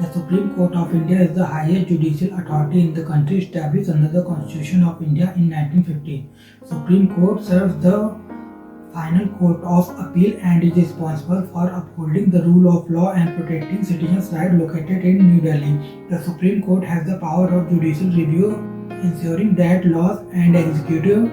The Supreme Court of India is the highest judicial authority in the country, established under the Constitution of India in 1950. Supreme Court serves the final court of appeal and is responsible for upholding the rule of law and protecting citizens' rights located in New Delhi. The Supreme Court has the power of judicial review, ensuring that laws and executive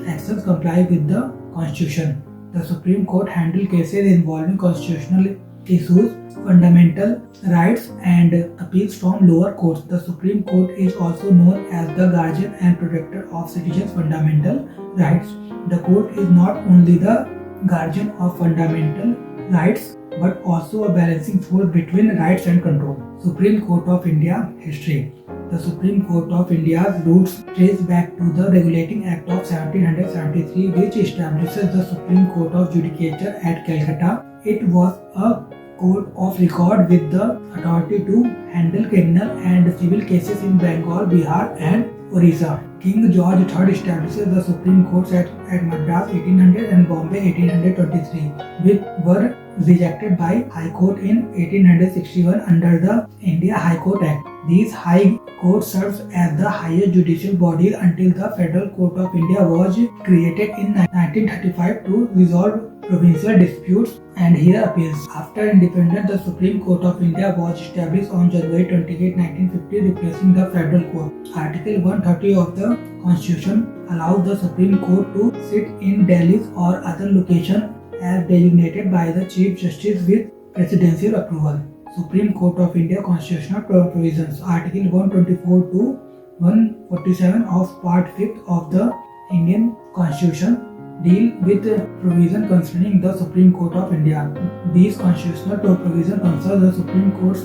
actions comply with the Constitution. The Supreme Court handles cases involving constitutional issues, fundamental rights, and appeals from lower courts. The Supreme Court is also known as the guardian and protector of citizens' fundamental rights. The court is not only the guardian of fundamental rights but also a balancing force between rights and control. Supreme Court of India History. The Supreme Court of India's roots trace back to the Regulating Act of 1773, which establishes the Supreme Court of Judicature at Calcutta. It was a court of record with the authority to handle criminal and civil cases in Bengal, Bihar, and Orissa. King George III establishes the Supreme Courts at Madras 1800 and Bombay 1823, which were rejected by High Court in 1861 under the India High Court Act. These High Courts served as the highest judicial bodies until the Federal Court of India was created in 1935 to resolve provincial disputes and hear appeals. After independence, the Supreme Court of India was established on January 28, 1950, replacing the Federal Court. Article 130 of the Constitution allows the Supreme Court to sit in Delhi or other location as designated by the Chief Justice with presidential approval. Supreme Court of India Constitutional Provisions. Article 124 to 147 of Part 5th of the Indian Constitution deal with provision concerning the Supreme Court of India. These constitutional provisions concern the Supreme Court's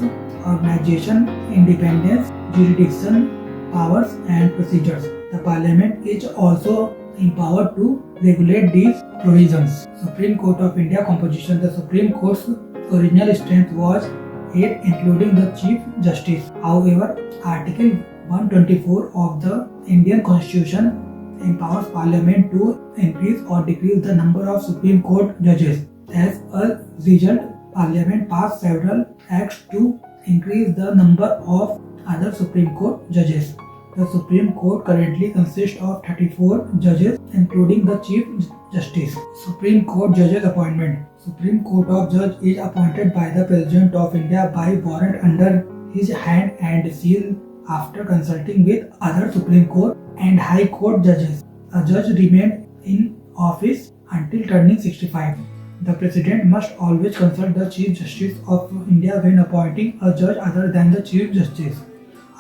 organization, independence, jurisdiction, powers, and procedures. The Parliament is also empowered to regulate these provisions. Supreme Court of India composition. The Supreme Court's original strength was 8, including the Chief Justice. However, Article 124 of the Indian Constitution empowers Parliament to increase or decrease the number of Supreme Court judges. As a result, Parliament passed several acts to increase the number of other Supreme Court judges. The Supreme Court currently consists of 34 judges, including the Chief Justice. Supreme Court Judges Appointment. Supreme Court of Judge is appointed by the President of India by warrant under his hand and seal after consulting with other Supreme Court and High Court judges. A judge remains in office until turning 65. The President must always consult the Chief Justice of India when appointing a judge other than the Chief Justice.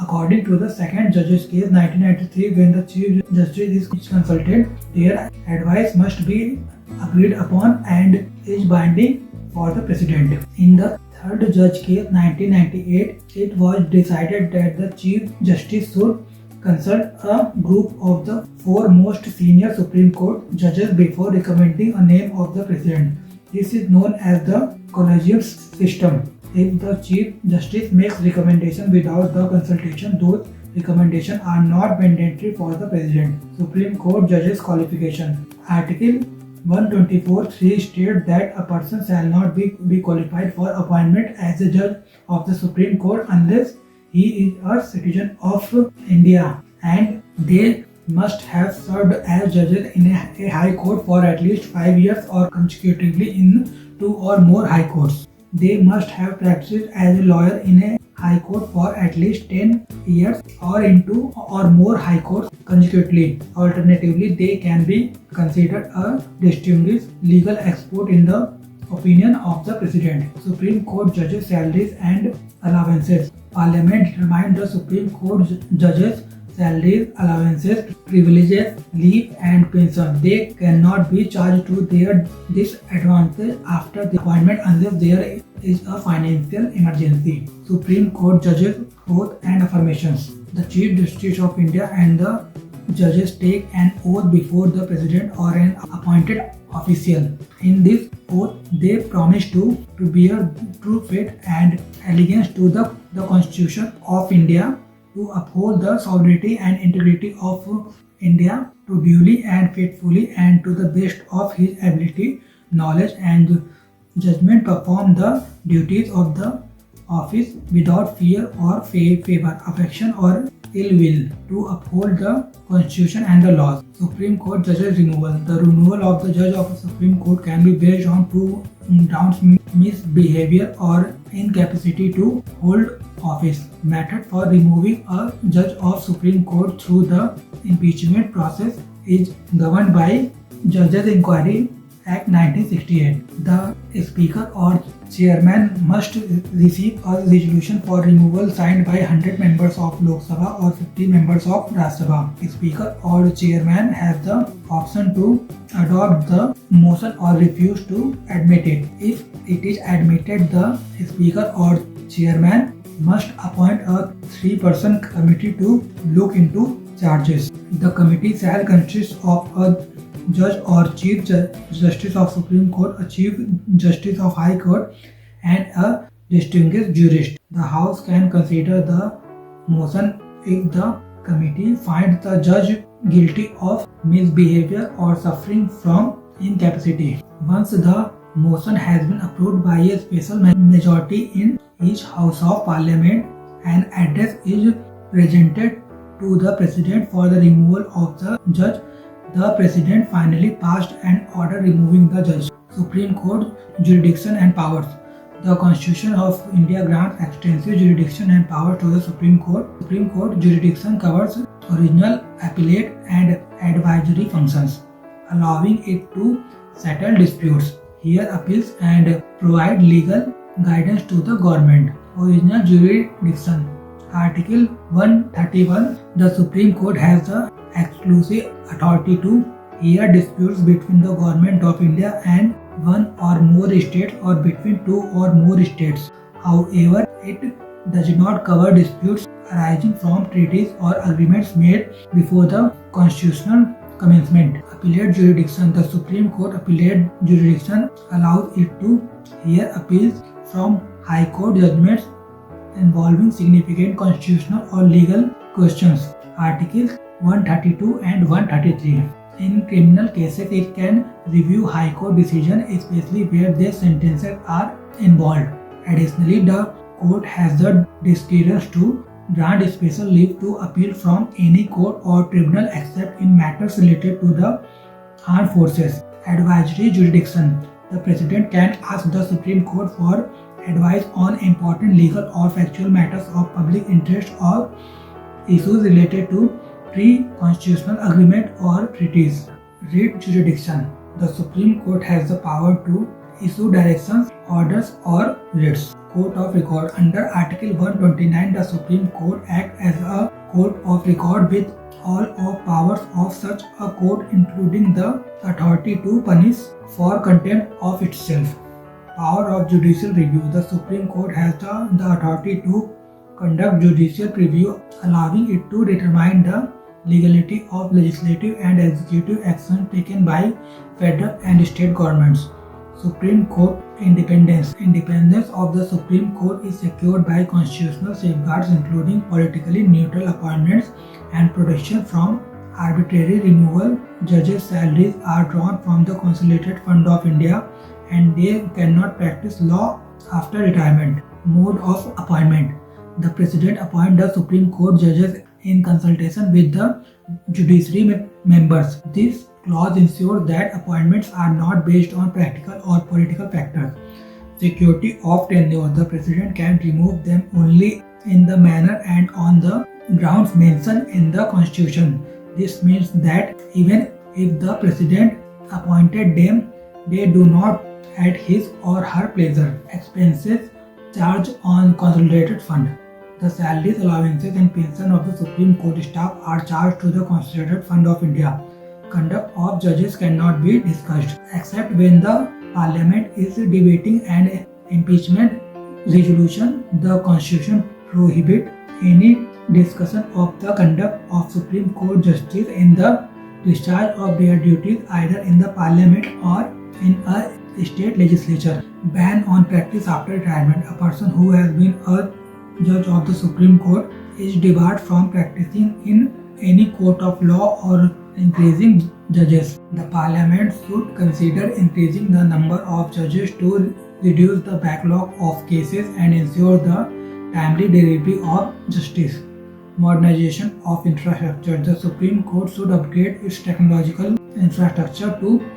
According to the second judge's case 1993, when the Chief Justice is consulted, their advice must be agreed upon and is binding for the President. In the third judge case 1998, it was decided that the Chief Justice should consult a group of the 4 most senior Supreme Court judges before recommending a name of the President. This is known as the collegiate system. If the Chief Justice makes recommendations without the consultation, those recommendations are not mandatory for the President. Supreme Court Judges Qualification. Article 124(3) states that a person shall not be qualified for appointment as a judge of the Supreme Court unless he is a citizen of India and they must have served as judges in a high court for at least 5 years or consecutively in 2 or more high courts. They must have practiced as a lawyer in a high court for at least 10 years or in 2 or more high courts consecutively. Alternatively, they can be considered a distinguished legal expert in the opinion of the President. Supreme Court judges' salaries and allowances. Parliament determines the Supreme Court judges' salaries, allowances, privileges, leave, and pension. They cannot be charged to their disadvantage after the appointment unless there is a financial emergency. Supreme Court judges' oath and affirmations. The Chief Justice of India and the judges take an oath before the President or an appointed official. In this oath, they promise to bear true faith and allegiance to the Constitution of India, to uphold the sovereignty and integrity of India, to duly and faithfully and to the best of his ability, knowledge and judgment perform the duties of the office without fear or favor, affection or ill will, to uphold the constitution and the laws. Supreme Court judges removal. The removal of the judge of the Supreme Court can be based on two grounds: misbehavior or incapacity to hold office. Method for removing a judge of Supreme Court through the impeachment process is governed by Judges Inquiry Act 1968. The Speaker or Chairman must receive a resolution for removal signed by 100 members of Lok Sabha or 50 members of Rajya Sabha. Speaker or Chairman has the option to adopt the motion or refuse to admit it. If it is admitted, the Speaker or Chairman must appoint a 3-person committee to look into charges. The committee shall consist of a Judge or Chief Justice of Supreme Court, a Chief Justice of High Court, and a distinguished jurist. The House can consider the motion if the committee finds the judge guilty of misbehavior or suffering from incapacity. Once the motion has been approved by a special majority in each House of Parliament, an address is presented to the President for the removal of the judge. The President finally passed an order removing the judge. Supreme Court jurisdiction and powers. The Constitution of India grants extensive jurisdiction and power to the Supreme Court. Supreme Court jurisdiction covers original, appellate and advisory functions, allowing it to settle disputes, hear appeals and provide legal guidance to the government. Original jurisdiction. Article 131. The Supreme Court has the exclusive authority to hear disputes between the Government of India and one or more states or between two or more states. However, it does not cover disputes arising from treaties or agreements made before the constitutional commencement. Appellate jurisdiction. The Supreme Court appellate jurisdiction allows it to hear appeals from High Court judgments involving significant constitutional or legal questions. Articles 132 and 133. In criminal cases, it can review High Court decisions, especially where their sentences are involved. Additionally, the court has the discretion to grant special leave to appeal from any court or tribunal except in matters related to the armed forces. Advisory jurisdiction. The President can ask the Supreme Court for advice on important legal or factual matters of public interest or issues related to pre-constitutional agreement or treaties. Writ jurisdiction. The Supreme Court has the power to issue directions, orders or writs. Court of Record. Under Article 129, the Supreme Court acts as a court of record with all of powers of such a court, including the authority to punish for contempt of itself. Power of judicial review. The Supreme Court has the authority to conduct judicial review, allowing it to determine the legality of legislative and executive action taken by federal and state governments. Supreme Court independence. Independence of the Supreme Court is secured by constitutional safeguards, including politically neutral appointments and protection from arbitrary removal. Judges' salaries are drawn from the Consolidated Fund of India and they cannot practice law after retirement. Mode of appointment. The President appoints the Supreme Court judges in consultation with the judiciary members. This clause ensures that appointments are not based on practical or political factors. Security of tenure. The President can remove them only in the manner and on the grounds mentioned in the Constitution. This means that even if the President appointed them, they do not at his or her pleasure. Expenses charged on Consolidated Fund. The salaries, allowances and pension of the Supreme Court staff are charged to the Consolidated Fund of India. Conduct of judges cannot be discussed except when the Parliament is debating an impeachment resolution. The Constitution prohibits any discussion of the conduct of Supreme Court justices in the discharge of their duties either in the Parliament or in a state legislature. Ban on practice after retirement. A person who has been a judge of the Supreme Court is debarred from practicing in any court of law or increasing judges. The Parliament should consider increasing the number of judges to reduce the backlog of cases and ensure the timely delivery of justice. Modernization of infrastructure. The Supreme Court should upgrade its technological infrastructure to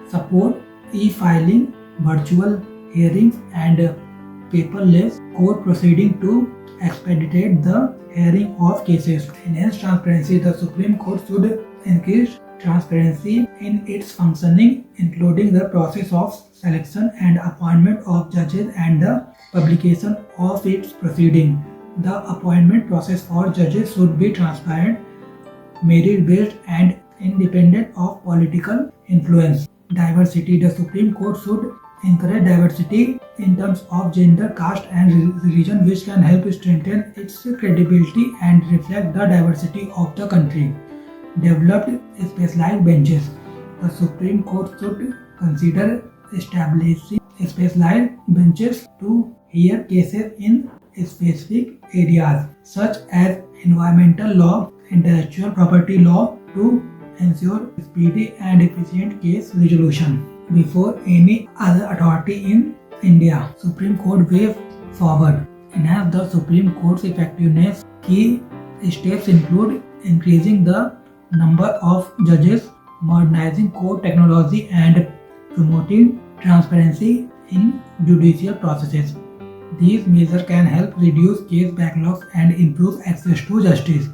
support e-filing, virtual hearings, and paperless court proceeding to expedite the hearing of cases. Enhance transparency. The Supreme Court should increase transparency in its functioning, including the process of selection and appointment of judges and the publication of its proceeding. The appointment process for judges should be transparent, merit-based, and independent of political influence. Diversity. The Supreme Court should encourage diversity in terms of gender, caste, and religion, which can help strengthen its credibility and reflect the diversity of the country. Developed specialized benches. The Supreme Court should consider establishing specialized benches to hear cases in specific areas such as environmental law, intellectual property law, to ensure speedy and efficient case resolution. Before any other authority in India, Supreme Court way forward. Enhance the Supreme Court's effectiveness. Key steps include increasing the number of judges, modernizing court technology, and promoting transparency in judicial processes. These measures can help reduce case backlogs and improve access to justice.